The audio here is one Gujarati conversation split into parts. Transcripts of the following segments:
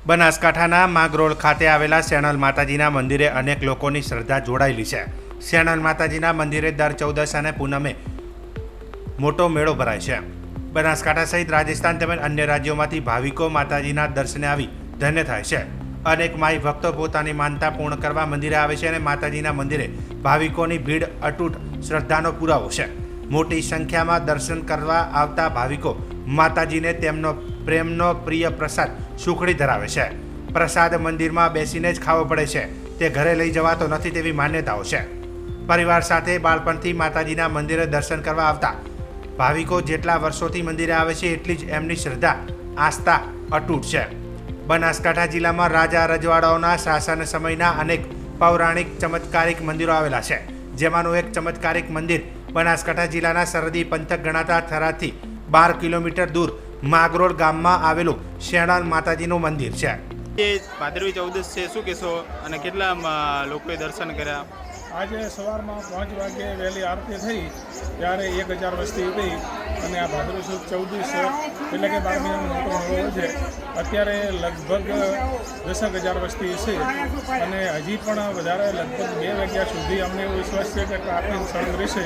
બનાસકાંઠાના માંગરોળ ખાતે આવેલા સેણલ માતાજીના મંદિરે અનેક લોકોની શ્રદ્ધા જોડાયેલી છે। સેણલ માતાજીના મંદિરે દર 14 અને પૂનમે મોટો મેળો ભરાય છે। બનાસકાંઠા સહિત રાજસ્થાન તેમજ અન્ય રાજ્યોમાંથી ભાવિકો માતાજીના દર્શને આવી ધન્ય થાય છે। અનેક માઈ ભક્તો પોતાની માનતા પૂર્ણ કરવા મંદિરે આવે છે અને માતાજીના મંદિરે ભાવિકોની ભીડ અતૂટ શ્રદ્ધાનો પુરાવો છે। મોટી સંખ્યામાં દર્શન કરવા આવતા ભાવિકો માતાજીને તેમનો પ્રેમનો પ્રિય પ્રસાદ સુખડી ધરાવે છે। પ્રસાદ મંદિરમાં બેસીને જ ખાવો પડે છે, તે ઘરે લઈ જવાતો નથી તેવી માન્યતાઓ છે। પરિવાર સાથે બાળપણથી માતાજીના મંદિરે દર્શન કરવા આવતા ભાવિકો જેટલા વર્ષોથી મંદિરે આવે છે એટલી જ એમની શ્રદ્ધા આસ્થા અતૂટ છે। બનાસકાંઠા જિલ્લામાં રાજા રજવાડાઓના શાસન સમયના અનેક પૌરાણિક ચમત્કારિક મંદિરો આવેલા છે, જેમાંનું એક ચમત્કારિક મંદિર બનાસકાંઠા જિલ્લાના સરહદી પંથક ગણાતા થરાદથી 12 કિલોમીટર દૂર માંગરોળ ગામમાં આવેલું સેણલ માતાજીનું મંદિર છે। ભાદરવી 14 છે, શું કહેશો અને કેટલા લોકોએ દર્શન કર્યા? આજે સવારમાં 5 વાગે વહેલી આરતી થઈ ત્યારે 1000 વસ્તી હતી અને આ ભાદરવી સુદ 14 એટલે કે 12 મહિનાનો મોટો મેળો છે। અત્યારે લગભગ 10,000 વસ્તી છે અને હજી પણ વધારે લગભગ 2 વાગ્યા સુધી અમને એવો વિશ્વાસ છે કે આટલી સળંગ રહેશે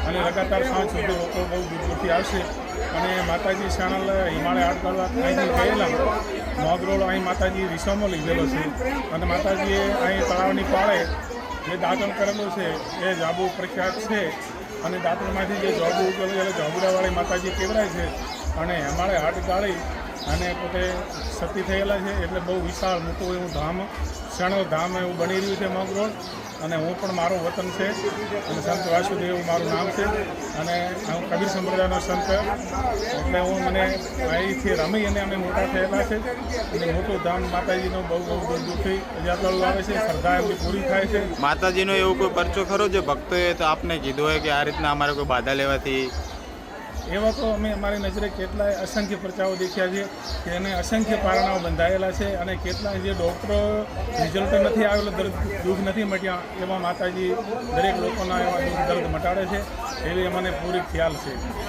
અને લગાતાર 5 સુધી લોકો બહુ દૂર દૂરથી આવશે અને માતાજી સેણલ હિમાલય આડકાળવા અહીંથી ગયેલા માંગરોળ અહીં માતાજી વિશ્વમાં લીધેલો છે અને માતાજીએ અહીં તળાવની પાળે જે દાંતણ કરેલું છે એ જાબુ પ્રખ્યાત છે અને દાંતણમાંથી જે જાબુ ઉકેલું એટલે જાબુડાવાળી માતાજી કેવરાય છે અને અમારે હાટ ગાળી અને પોતે સતી થયેલા છે એટલે બહુ વિશાળ મોટું એવું ધામ સેણલ ધામ એવું બની રહ્યું છે માંગરોળ। અને હું પણ મારું વતન છે અને સંત વાસુદેવ મારું નામ છે અને હું કબીર સંપ્રદાયનો સંત એટલે હું મને અહીંથી રમી અને અમે મોટા થયેલા છે અને મોટું ધામ માતાજીનો બહુ બહુ દૂર દૂરથી યાત્રાળુ આવે છે, શ્રદ્ધા એમની પૂરી થાય છે। માતાજીનો એવો કોઈ પરચો ખરો જે ભક્તોએ તો આપને કીધું હોય કે આ રીતના અમારે કોઈ બાધા લેવાથી? એવા તો અમે અમારી નજરે કેટલાય અસંખ્ય પરચાઓ દેખ્યા છે કે એને અસંખ્ય પારણાઓ બંધાયેલા છે અને કેટલાય જે ડૉક્ટરો રિઝલ્ટ નથી આવેલો, દુઃખ નથી મટ્યા, એવા માતાજી દરેક લોકોના એવા દુઃખ દર્દ મટાડે છે એવી અમને પૂરી ખ્યાલ છે।